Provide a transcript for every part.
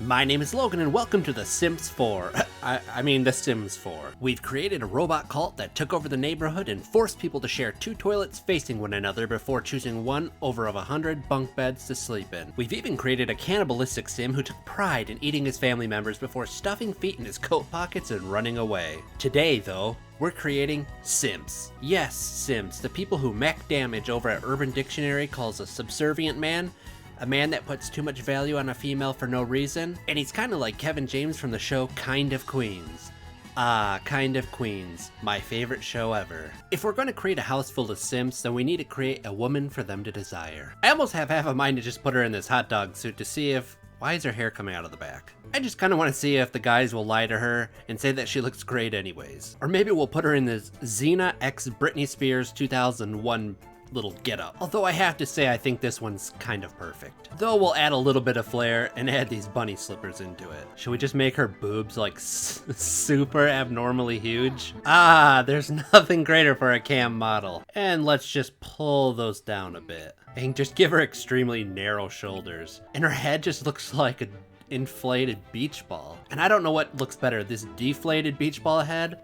My name is Logan and welcome to The Sims 4. The Sims 4. We've created a robot cult that took over the neighborhood and forced people to share 2 toilets facing one another before choosing one over of 100 bunk beds to sleep in. We've even created a cannibalistic sim who took pride in eating his family members before stuffing feet in his coat pockets and running away. Today, though, we're creating simps. Yes, simps, the people who mech damage over at Urban Dictionary calls a subservient man, a man that puts too much value on a female for no reason, and he's kind of like Kevin James from the show Kind of Queens. Ah, Kind of Queens, my favorite show ever. If we're going to create a house full of simps, then we need to create a woman for them to desire. I almost have half a mind to just put her in this hot dog suit to see if... Why is her hair coming out of the back? I just kind of want to see if the guys will lie to her and say that she looks great anyways. Or maybe we'll put her in this Xena x Britney Spears 2001 little getup. Although I have to say I think this one's kind of perfect. Though we'll add a little bit of flair and add these bunny slippers into it. Should we just make her boobs like super abnormally huge? Ah, there's nothing greater for a cam model. And let's just pull those down a bit. And just give her extremely narrow shoulders. And her head just looks like an inflated beach ball. And I don't know what looks better, this deflated beach ball head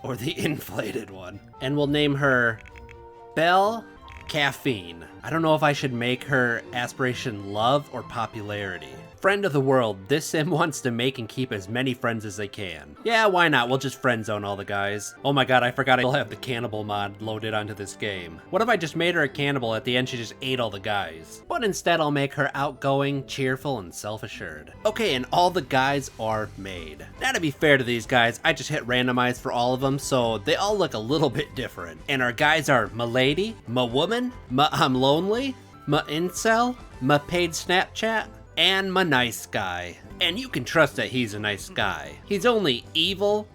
or the inflated one. And we'll name her Belle Caffeine. I don't know if I should make her aspiration love or popularity. Friend of the world, this sim wants to make and keep as many friends as they can. Yeah, why not? We'll just friend zone all the guys. Oh my god, I forgot I still have the cannibal mod loaded onto this game. What if I just made her a cannibal at the end she just ate all the guys? But instead I'll make her outgoing, cheerful, and self-assured. Okay, and all the guys are made. Now to be fair to these guys, I just hit randomize for all of them, so they all look a little bit different. And our guys are ma lady, ma woman, ma I'm lonely, ma incel, ma paid Snapchat, and my nice guy. And you can trust that he's a nice guy. He's only evil,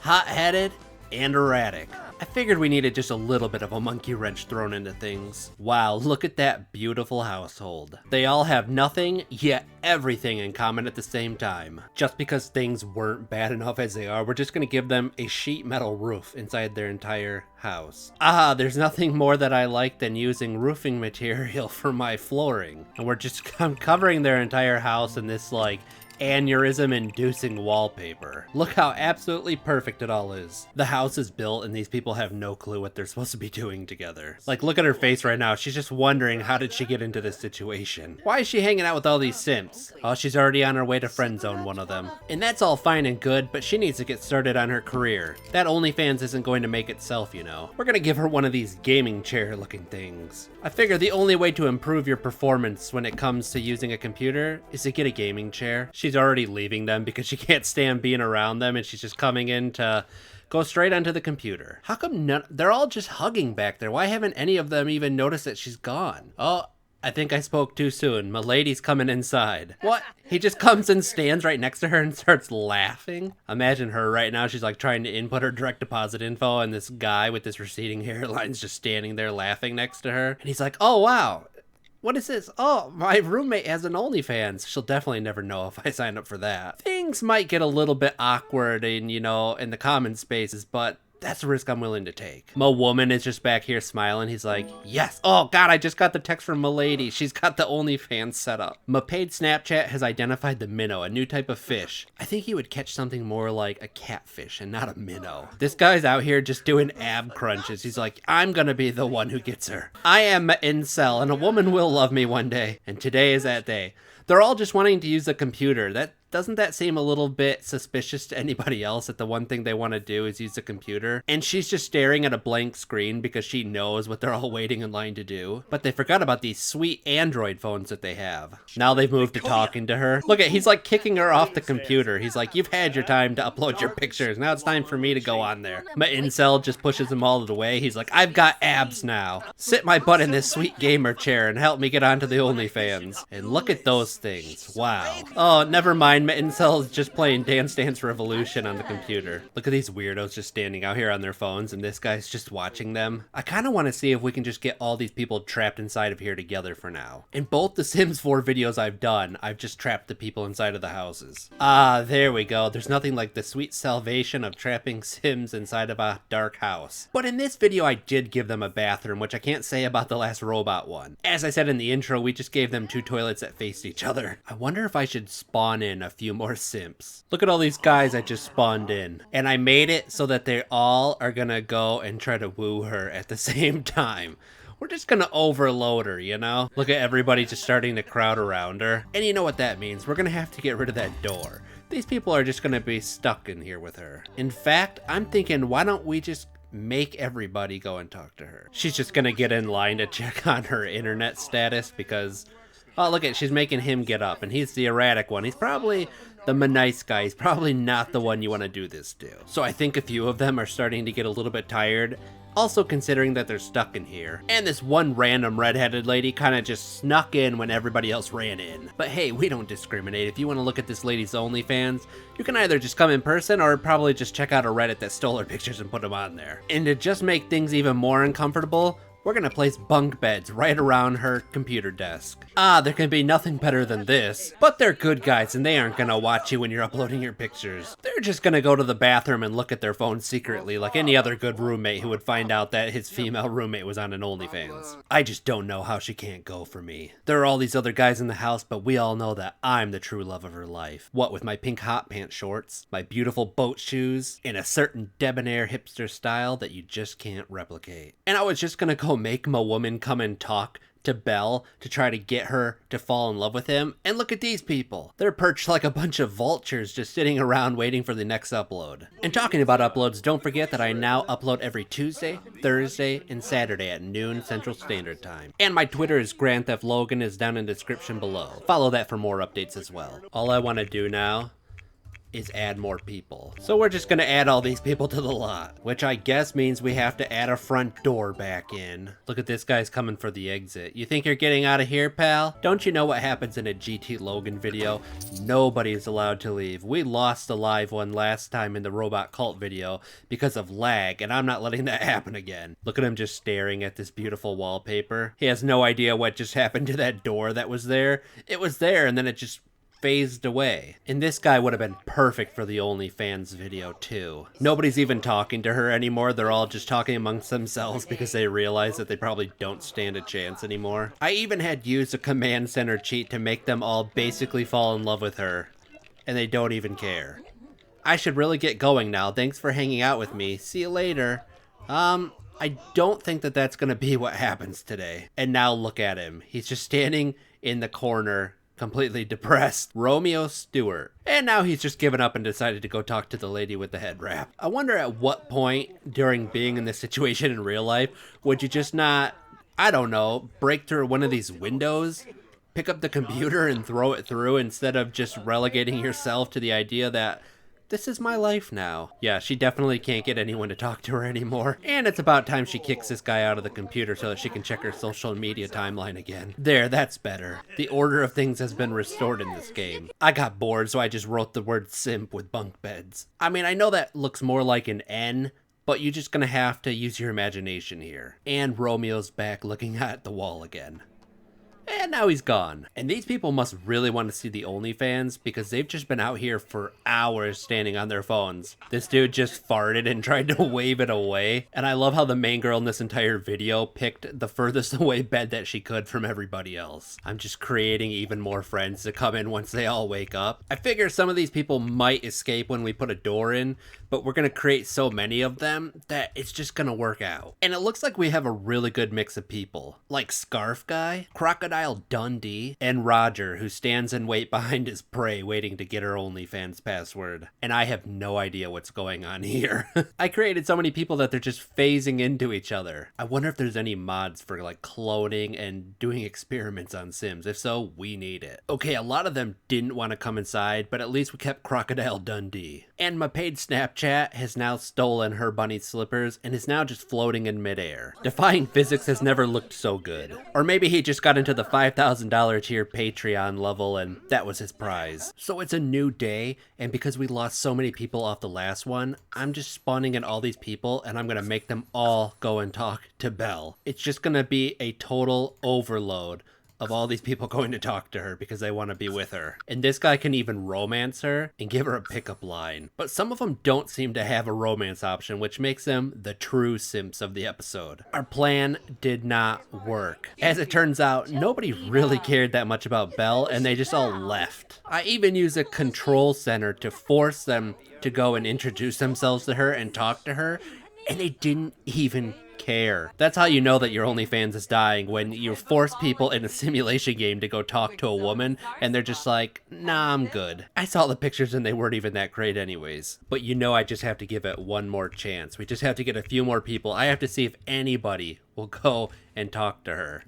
hot-headed, and erratic. I figured we needed just a little bit of a monkey wrench thrown into things. Wow, look at that beautiful household. They all have nothing, yet everything in common at the same time. Just because things weren't bad enough as they are, we're just gonna give them a sheet metal roof inside their entire house. Ah, there's nothing more that I like than using roofing material for my flooring. And I'm covering their entire house in this like aneurysm-inducing wallpaper. Look how absolutely perfect it all is. The house is built and these people have no clue what they're supposed to be doing together. Like, look at her face right now. She's just wondering, how did she get into this situation? Why is she hanging out with all these simps? Oh, she's already on her way to friend zone one of them. And that's all fine and good, but she needs to get started on her career. That Onlyfans isn't going to make itself, you know. We're gonna give her one of these gaming chair looking things. I figure the only way to improve your performance when it comes to using a computer is to get a gaming chair. She's already leaving them because she can't stand being around them and she's just coming in to go straight onto the computer. How come they're all just hugging back there? Why haven't any of them even noticed that she's gone? Oh, I think I spoke too soon. My lady's coming inside. What? He just comes and stands right next to her and starts laughing. Imagine her right now. She's like trying to input her direct deposit info and this guy with this receding hairline's just standing there laughing next to her. And he's like, oh wow. What is this? Oh, my roommate has an OnlyFans. She'll definitely never know if I sign up for that. Things might get a little bit awkward in the common spaces, but that's a risk I'm willing to take. My woman is just back here smiling. He's like, yes. Oh God, I just got the text from my lady. She's got the OnlyFans set up. My paid Snapchat has identified the minnow, a new type of fish. I think he would catch something more like a catfish and not a minnow. This guy's out here just doing ab crunches. He's like, I'm gonna be the one who gets her. I am an incel and a woman will love me one day. And today is that day. They're all just wanting to use a computer. Doesn't that seem a little bit suspicious to anybody else that the one thing they want to do is use a computer? And she's just staring at a blank screen because she knows what they're all waiting in line to do. But they forgot about these sweet Android phones that they have. Now they've moved to talking to her. Look at, he's like kicking her off the computer. He's like, you've had your time to upload your pictures. Now it's time for me to go on there. My incel just pushes him all the way. He's like, I've got abs now. Sit my butt in this sweet gamer chair and help me get onto the OnlyFans. And look at those things. Wow. Oh, never mind. 9 incels just playing Dance Dance Revolution on the computer. Look at these weirdos just standing out here on their phones, and this guy's just watching them. I kind of want to see if we can just get all these people trapped inside of here together for now. In both the Sims 4 videos I've done, I've just trapped the people inside of the houses. Ah, there we go. There's nothing like the sweet salvation of trapping Sims inside of a dark house. But in this video, I did give them a bathroom, which I can't say about the last robot one. As I said in the intro, we just gave them 2 toilets that faced each other. I wonder if I should spawn in a few more simps. Look at all these guys I just spawned in. And I made it so that they all are gonna go and try to woo her at the same time. We're just gonna overload her, you know? Look at everybody just starting to crowd around her. And you know what that means. We're gonna have to get rid of that door. These people are just gonna be stuck in here with her. In fact, I'm thinking, why don't we just make everybody go and talk to her? She's just gonna get in line to check on her internet status because, oh, look at, she's making him get up, and he's the erratic one. He's probably the nice guy. He's probably not the one you want to do this to. So I think a few of them are starting to get a little bit tired. Also considering that they're stuck in here. And this one random redheaded lady kind of just snuck in when everybody else ran in. But hey, we don't discriminate. If you want to look at this lady's OnlyFans, you can either just come in person or probably just check out a Reddit that stole her pictures and put them on there. And to just make things even more uncomfortable, we're gonna place bunk beds right around her computer desk. Ah, there can be nothing better than this. But they're good guys and they aren't gonna watch you when you're uploading your pictures. They're just gonna go to the bathroom and look at their phone secretly like any other good roommate who would find out that his female roommate was on an OnlyFans. I just don't know how she can't go for me. There are all these other guys in the house, but we all know that I'm the true love of her life. What with my pink hot pants shorts, my beautiful boat shoes, and a certain debonair hipster style that you just can't replicate. And I was just gonna go make a woman come and talk to Belle to try to get her to fall in love with him. And look at these people. They're perched like a bunch of vultures just sitting around waiting for the next upload. And talking about uploads, don't forget that I now upload every Tuesday, Thursday, and Saturday at noon Central Standard Time. And my Twitter is Grand Theft Logan is down in the description below. Follow that for more updates as well. All I want to do now is add more people. So we're just gonna add all these people to the lot, which I guess means we have to add a front door back in. Look at this guy's coming for the exit. You think you're getting out of here, pal? Don't you know what happens in a GT Logan video? Nobody is allowed to leave. We lost a live one last time in the robot cult video because of lag, and I'm not letting that happen again. Look at him just staring at this beautiful wallpaper. He has no idea what just happened to that door that was there. It was there and then it just phased away. And this guy would have been perfect for the OnlyFans video too. Nobody's even talking to her anymore. They're all just talking amongst themselves because they realize that they probably don't stand a chance anymore. I even had used a command center cheat to make them all basically fall in love with her. And they don't even care. I should really get going now. Thanks for hanging out with me. See you later. I don't think that that's gonna be what happens today. And now look at him. He's just standing in the corner completely depressed. Romeo Stewart. And now he's just given up and decided to go talk to the lady with the head wrap. I wonder at what point during being in this situation in real life would you just not, I don't know, break through one of these windows, pick up the computer and throw it through instead of just relegating yourself to the idea that this is my life now. Yeah, she definitely can't get anyone to talk to her anymore. And it's about time she kicks this guy out of the computer so that she can check her social media timeline again. There, that's better. The order of things has been restored in this game. I got bored, so I just wrote the word simp with bunk beds. I mean, I know that looks more like an N, but you're just gonna have to use your imagination here. And Romeo's back looking at the wall again. And now he's gone. And these people must really want to see the OnlyFans because they've just been out here for hours standing on their phones. This dude just farted and tried to wave it away. And I love how the main girl in this entire video picked the furthest away bed that she could from everybody else. I'm just creating even more friends to come in once they all wake up. I figure some of these people might escape when we put a door in, but we're gonna create so many of them that it's just gonna work out. And it looks like we have a really good mix of people. Like Scarf Guy, Crocodile Dundee, and Roger, who stands in wait behind his prey waiting to get her OnlyFans password. And I have no idea what's going on here. I created so many people that they're just phasing into each other. I wonder if there's any mods for like cloning and doing experiments on Sims. If so, we need it. Okay, a lot of them didn't want to come inside, but at least we kept Crocodile Dundee. And my paid Snapchat has now stolen her bunny slippers and is now just floating in midair. Defying physics has never looked so good. Or maybe he just got into the $5,000 tier Patreon level, and that was his prize. So it's a new day, and because we lost so many people off the last one, I'm just spawning in all these people, and I'm gonna make them all go and talk to Belle. It's just gonna be a total overload of all these people going to talk to her because they want to be with her. And this guy can even romance her and give her a pickup line. But some of them don't seem to have a romance option, which makes them the true simps of the episode. Our plan did not work. As it turns out, nobody really cared that much about Belle, and they just all left. I even used a control center to force them to go and introduce themselves to her and talk to her, and they didn't even care. That's how you know that your OnlyFans is dying, when you force people in a simulation game to go talk to a woman and they're just like, nah, I'm good. I saw the pictures and they weren't even that great anyways. But you know I just have to give it one more chance. We just have to get a few more people. I have to see if anybody will go and talk to her,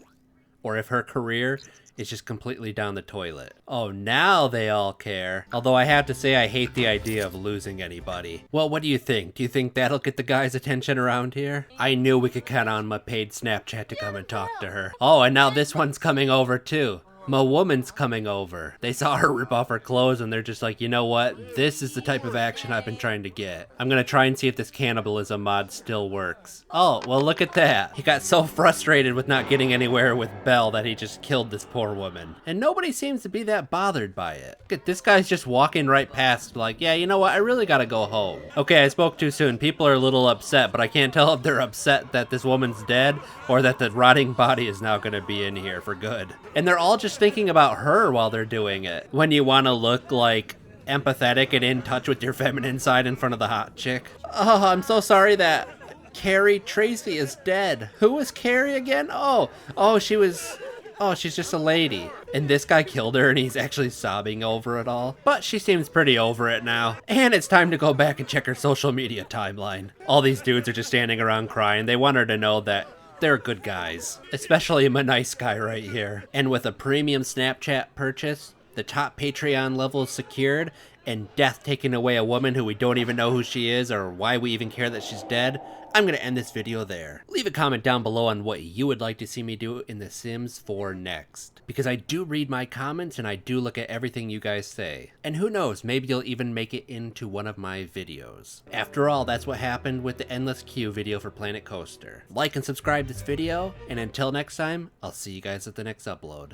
or if her career is just completely down the toilet. Oh, now they all care. Although I have to say I hate the idea of losing anybody. Well, what do you think? Do you think that'll get the guys' attention around here? I knew we could count on my paid Snapchat to come and talk to her. Oh, and now this one's coming over too. My woman's coming over. They saw her rip off her clothes and they're just like, you know what? This is the type of action I've been trying to get. I'm gonna try and see if this cannibalism mod still works. Oh, well look at that. He got so frustrated with not getting anywhere with Belle that he just killed this poor woman. And nobody seems to be that bothered by it. Look at this guy's just walking right past like, yeah, you know what? I really gotta go home. Okay, I spoke too soon. People are a little upset, but I can't tell if they're upset that this woman's dead or that the rotting body is now gonna be in here for good. And they're all just thinking about her while they're doing it. When you want to look like empathetic and in touch with your feminine side in front of the hot chick. Oh, I'm so sorry that Carrie Tracy is dead. Who was Carrie again? She's just a lady. And this guy killed her and he's actually sobbing over it all. But she seems pretty over it now. And it's time to go back and check her social media timeline. All these dudes are just standing around crying. They want her to know that they're good guys, especially my nice guy right here. And with a premium Snapchat purchase, the top Patreon level is secured, and death taking away a woman who we don't even know who she is or why we even care that she's dead, I'm gonna end this video there. Leave a comment down below on what you would like to see me do in The Sims 4 next, because I do read my comments and I do look at everything you guys say. And who knows, maybe you'll even make it into one of my videos. After all, that's what happened with the Endless Queue video for Planet Coaster. Like and subscribe this video, and until next time, I'll see you guys at the next upload.